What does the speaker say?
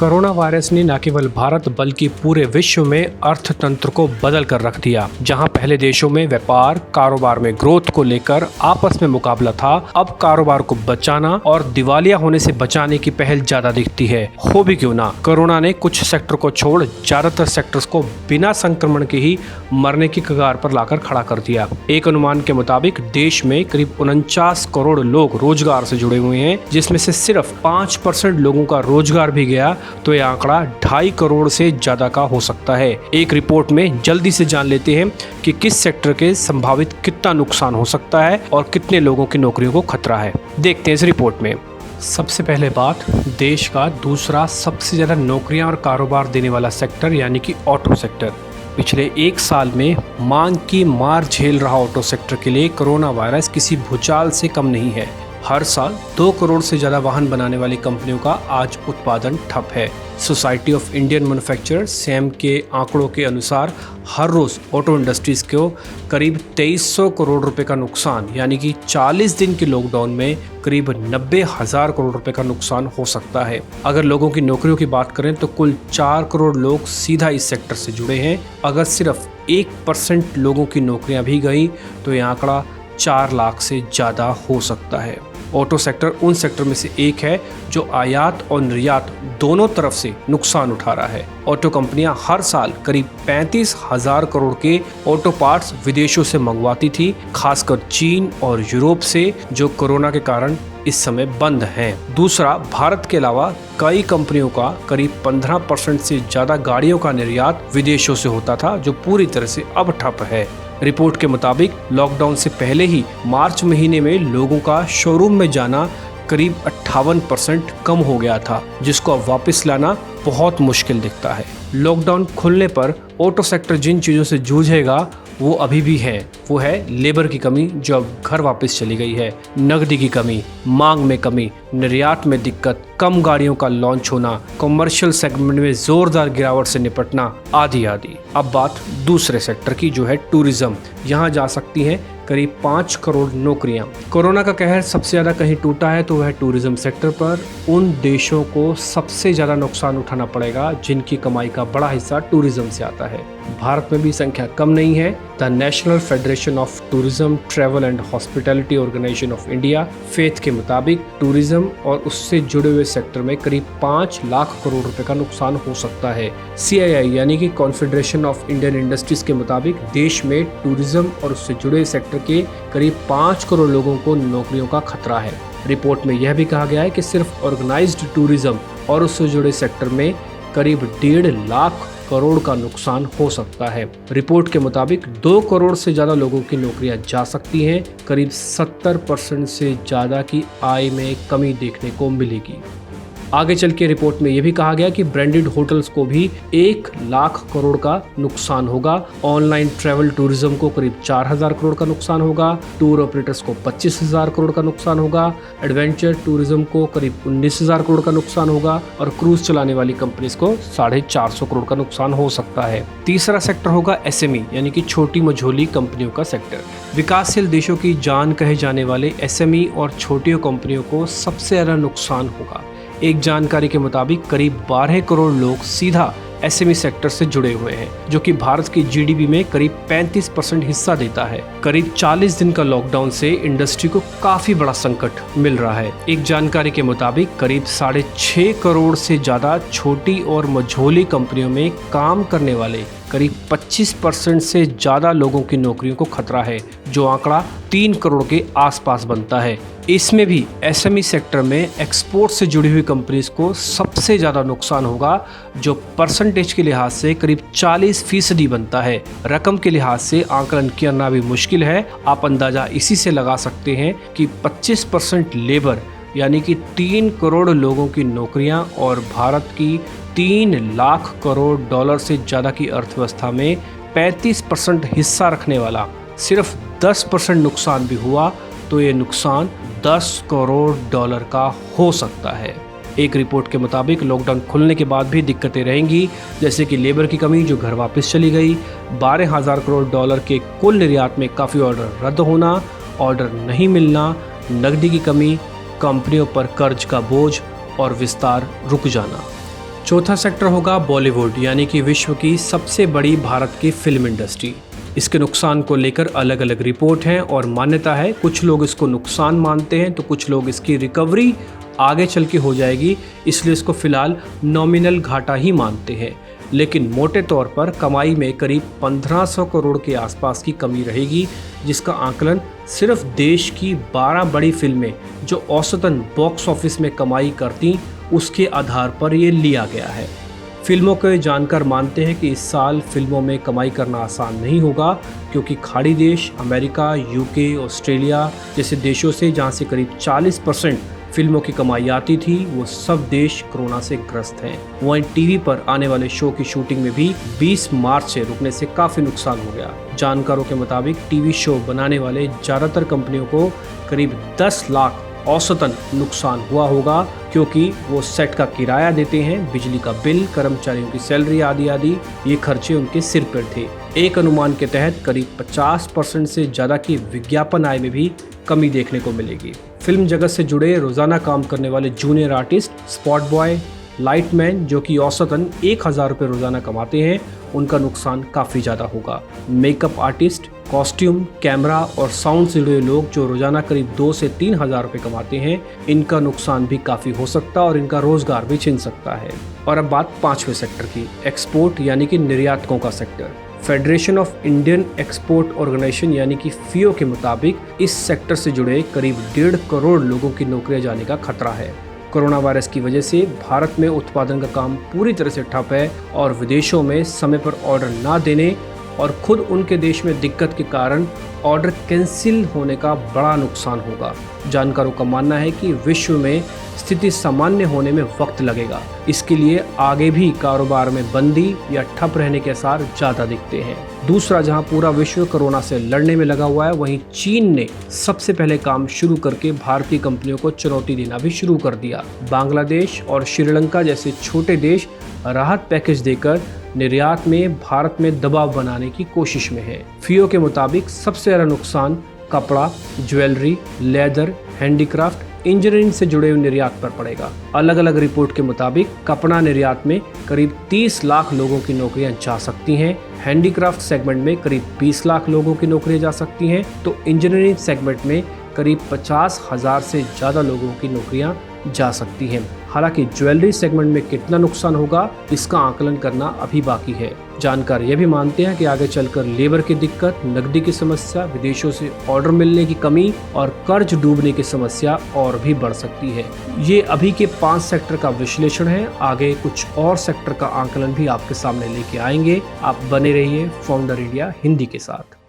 Corona virus ने न केवल भारत बल्कि पूरे विश्व में अर्थतंत्र को बदल कर रख दिया। जहां पहले देशों में व्यापार कारोबार में ग्रोथ को लेकर आपस में मुकाबला था, अब कारोबार को बचाना और दिवालिया होने से बचाने की पहल ज्यादा दिखती है। हो भी क्यों ना, कोरोना ने कुछ सेक्टर को छोड़ ज्यादातर सेक्टर्स को बिना संक्रमण के ही मरने की कगार पर लाकर खड़ा कर दिया। एक अनुमान के मुताबिक देश में करीब 49 करोड़ लोग रोजगार से जुड़े हुए हैं, जिसमें से सिर्फ 5% लोगों का रोजगार भी गया तो यह आंकड़ा 2.5 करोड़ से ज्यादा का हो सकता है। एक रिपोर्ट में जल्दी से जान लेते हैं कि किस सेक्टर के संभावित कितना नुकसान हो सकता है और कितने लोगों की नौकरियों को खतरा है। देखते हैं इस रिपोर्ट में। सबसे पहले बात, देश का दूसरा सबसे ज्यादा नौकरियां और कारोबार देने वाला सेक्टर यानी कि ऑटो सेक्टर। पिछले एक साल में मांग की मार झेल रहा ऑटो सेक्टर के लिए कोरोना वायरस किसी भूचाल से कम नहीं है। हर साल 2 करोड़ से ज्यादा वाहन बनाने वाली कंपनियों का आज उत्पादन ठप है। Society of Indian manufacturers (SIAM) के आंकड़ों के अनुसार हर रोज ऑटो इंडस्ट्रीज को करीब 2300 करोड़ रुपए का नुकसान यानी कि 40 दिन के लॉकडाउन में करीब 90,000 करोड़ रुपए का नुकसान हो सकता है। अगर लोगों की नौकरियों की बात करें तो कुल 4 करोड़ लोग सीधा इस सेक्टर से जुड़े हैं। अगर सिर्फ 1% लोगों की नौकरियां भी गई तो यह आंकड़ा 4 लाख से ज्यादा हो सकता है। ऑटो सेक्टर उन सेक्टर में से एक है जो आयात और निर्यात दोनों तरफ से नुकसान उठा रहा है। ऑटो कंपनियां हर साल करीब 35,000 करोड़ के ऑटो पार्ट्स विदेशों से मंगवाती थी, खासकर चीन और यूरोप से, जो कोरोना के कारण इस समय बंद हैं। दूसरा, भारत के अलावा कई कंपनियों का करीब 15% से ज्यादा गाड़ियों का निर्यात विदेशों से होता था, जो पूरी तरह से अब ठप है। रिपोर्ट के मुताबिक लॉकडाउन से पहले ही मार्च महीने में लोगों का शोरूम में जाना करीब 58% कम हो गया था, जिसको अब वापस लाना बहुत मुश्किल दिखता है। लॉकडाउन खुलने पर ऑटो सेक्टर जिन चीज़ों से जूझेगा वो अभी भी है। वो है लेबर की कमी जो अब घर वापस चली गई है, नकदी की कमी, मांग में कमी, निर्यात में दिक्कत, कम गाड़ियों का लॉन्च होना, कमर्शियल सेगमेंट में जोरदार गिरावट से निपटना आदि आदि। अब बात दूसरे सेक्टर की जो है टूरिज्म। यहाँ जा सकती हैं करीब 5 करोड़ नौकरियां। कोरोना का कहर सबसे ज्यादा कहीं टूटा है तो वह टूरिज्म सेक्टर पर। उन देशों को सबसे ज्यादा नुकसान उठाना पड़ेगा जिनकी कमाई का बड़ा हिस्सा टूरिज्म से आता है। भारत में भी संख्या कम नहीं है। The National Federation of Tourism Travel and Hospitality Organisation of India FAITH के मुताबिक टूरिज्म और उससे जुड़े हुए सेक्टर में करीब 5 लाख करोड़ रुपए का नुकसान हो सकता है। CII यानी कि कॉन्फेडरेशन ऑफ इंडियन इंडस्ट्रीज के मुताबिक देश में टूरिज्म और उससे जुड़े सेक्टर के करीब 5 करोड़ लोगों को नौकरियों का खतरा है। रिपोर्ट में यह भी कहा गया है कि सिर्फ ऑर्गेनाइज्ड टूरिज्म और उससे जुड़े सेक्टर में करीब 1.5 लाख करोड़ का नुकसान हो सकता है। रिपोर्ट के मुताबिक 2 करोड़ से ज्यादा लोगों की नौकरियां जा सकती हैं। करीब 70% से ज्यादा की आय में कमी देखने को मिलेगी। आगे चल के रिपोर्ट में यह भी कहा गया कि ब्रांडेड होटल्स को भी 1 लाख करोड़ का नुकसान होगा। ऑनलाइन ट्रैवल टूरिज्म को करीब 4,000 करोड़ का नुकसान होगा। टूर ऑपरेटर्स को 25,000 करोड़ का नुकसान होगा। एडवेंचर टूरिज्म को करीब 19,000 करोड़ का नुकसान होगा और क्रूज चलाने वाली कंपनीज को 450 करोड़ का नुकसान हो सकता है। तीसरा सेक्टर होगा SME यानी कि छोटी मझोली कंपनियों का सेक्टर। विकासशील देशों की जान कहे जाने वाले SME और छोटी कंपनियों को सबसे ज्यादा नुकसान होगा। एक जानकारी के मुताबिक करीब 12 करोड़ लोग सीधा SME सेक्टर से जुड़े हुए हैं, जो कि भारत की GDP में करीब 35% हिस्सा देता है। करीब 40 दिन का लॉकडाउन से इंडस्ट्री को काफी बड़ा संकट मिल रहा है। एक जानकारी के मुताबिक करीब 6.5 करोड़ से ज्यादा छोटी और मझोली कंपनियों में काम करने वाले करीब 25% से ज्यादा लोगों की नौकरियों को खतरा है, जो आंकड़ा 3 करोड़ के आसपास बनता है। इसमें भी SME सेक्टर में एक्सपोर्ट से जुड़ी हुई कंपनीज को सबसे ज्यादा नुकसान होगा, जो परसेंटेज के लिहाज से करीब 40% बनता है। रकम के लिहाज से आंकलन करना भी मुश्किल है। आप अंदाजा इसी से लगा सकते हैं कि 25% लेबर यानी कि 3 करोड़ लोगों की नौकरियां और भारत की 3 लाख करोड़ डॉलर से ज्यादा की अर्थव्यवस्था में 35% हिस्सा रखने वाला सिर्फ 10% नुकसान भी हुआ तो ये नुकसान 10 करोड़ डॉलर का हो सकता है। एक रिपोर्ट के मुताबिक लॉकडाउन खुलने के बाद भी दिक्कतें रहेंगी, जैसे कि लेबर की कमी जो घर वापस चली गई, 12,000 करोड़ डॉलर के कुल निर्यात में काफ़ी ऑर्डर रद्द होना, ऑर्डर नहीं मिलना, नकदी की कमी, कंपनियों पर कर्ज का बोझ और विस्तार रुक जाना। चौथा सेक्टर होगा बॉलीवुड, यानी कि विश्व की सबसे बड़ी भारत की फिल्म इंडस्ट्री। इसके नुकसान को लेकर अलग अलग रिपोर्ट हैं और मान्यता है। कुछ लोग इसको नुकसान मानते हैं तो कुछ लोग इसकी रिकवरी आगे चल के हो जाएगी, इसलिए इसको फिलहाल नॉमिनल घाटा ही मानते हैं। लेकिन मोटे तौर पर कमाई में करीब 1500 करोड़ के आसपास की कमी रहेगी, जिसका आकलन सिर्फ देश की 12 बड़ी फिल्में जो औसतन बॉक्स ऑफिस में कमाई करती उसके आधार पर ये लिया गया है। फिल्मों के जानकार मानते हैं कि इस साल फिल्मों में कमाई करना आसान नहीं होगा, क्योंकि खाड़ी देश अमेरिका, यूके, ऑस्ट्रेलिया जैसे देशों से जहां से करीब 40% फिल्मों की कमाई आती थी, वो सब देश कोरोना से ग्रस्त हैं। वहीं टीवी पर आने वाले शो की शूटिंग में भी 20 मार्च से रुकने से काफी नुकसान हो गया। जानकारों के मुताबिक टीवी शो बनाने वाले ज्यादातर कंपनियों को करीब 10 लाख औसतन नुकसान हुआ होगा, क्योंकि वो सेट का किराया देते हैं, बिजली का बिल, कर्मचारियों की सैलरी आदि आदि ये खर्चे उनके सिर पर थे। एक अनुमान के तहत करीब 50% से ज्यादा की विज्ञापन आय में भी कमी देखने को मिलेगी। फिल्म जगत से जुड़े रोजाना काम करने वाले junior artist, spot boy, lightman जो कि औसतन 1000 रुपये रोजाना कमाते हैं, उनका नुकसान काफ़ी ज़्यादा होगा। मेकअप आर्टिस्ट, कॉस्ट्यूम, कैमरा और साउंड से जुड़े लोग जो रोजाना करीब 2 से 3 हज़ार रुपये कमाते हैं, इनका नुकसान भी काफ़ी हो सकता है और इनका रोजगार भी छिन सकता है। और अब बात 5वें सेक्टर की, एक्सपोर्ट यानी कि निर्यातकों का सेक्टर। Federation of Indian Export Organisation यानी कि FIO के मुताबिक इस सेक्टर से जुड़े करीब 1.5 करोड़ लोगों की नौकरियां जाने का खतरा है। कोरोना वायरस की वजह से भारत में उत्पादन का काम पूरी तरह से ठप है और विदेशों में समय पर ऑर्डर ना देने और खुद उनके देश में दिक्कत के कारण ऑर्डर कैंसिल होने का बड़ा नुकसान होगा। जानकारों का मानना है कि विश्व में स्थिति सामान्य होने में वक्त लगेगा, इसके लिए आगे भी कारोबार में बंदी या ठप रहने के आसार ज्यादा दिखते हैं। दूसरा, जहां पूरा विश्व कोरोना से लड़ने में लगा हुआ है, वहीं चीन ने सबसे पहले काम शुरू करके भारतीय कंपनियों को चुनौती देना भी शुरू कर दिया। बांग्लादेश और श्रीलंका जैसे छोटे देश राहत पैकेज देकर निर्यात में भारत में दबाव बनाने की कोशिश में है। FIO के मुताबिक सबसे ज्यादा नुकसान कपड़ा, ज्वेलरी, लेदर, हैंडीक्राफ्ट, इंजीनियरिंग से जुड़े हुए निर्यात पर पड़ेगा। अलग अलग रिपोर्ट के मुताबिक कपड़ा निर्यात में करीब 30 लाख लोगों की नौकरियां जा सकती हैं, हैंडीक्राफ्ट सेगमेंट में करीब 20 लाख लोगों की नौकरियां जा सकती हैं, तो इंजीनियरिंग सेगमेंट में करीब 50,000 से ज़्यादा लोगों की नौकरियां जा सकती हैं। हालांकि ज्वेलरी सेगमेंट में कितना नुकसान होगा, इसका आकलन करना अभी बाकी है। जानकार ये भी मानते हैं कि आगे चलकर लेबर की दिक्कत, नकदी की समस्या, विदेशों से ऑर्डर मिलने की कमी और कर्ज डूबने की समस्या और भी बढ़ सकती है। ये अभी के 5 सेक्टर का विश्लेषण है। आगे कुछ और सेक्टर का आकलन भी आपके सामने लेके आएंगे। आप बने रहिए फाउंडर इंडिया हिंदी के साथ।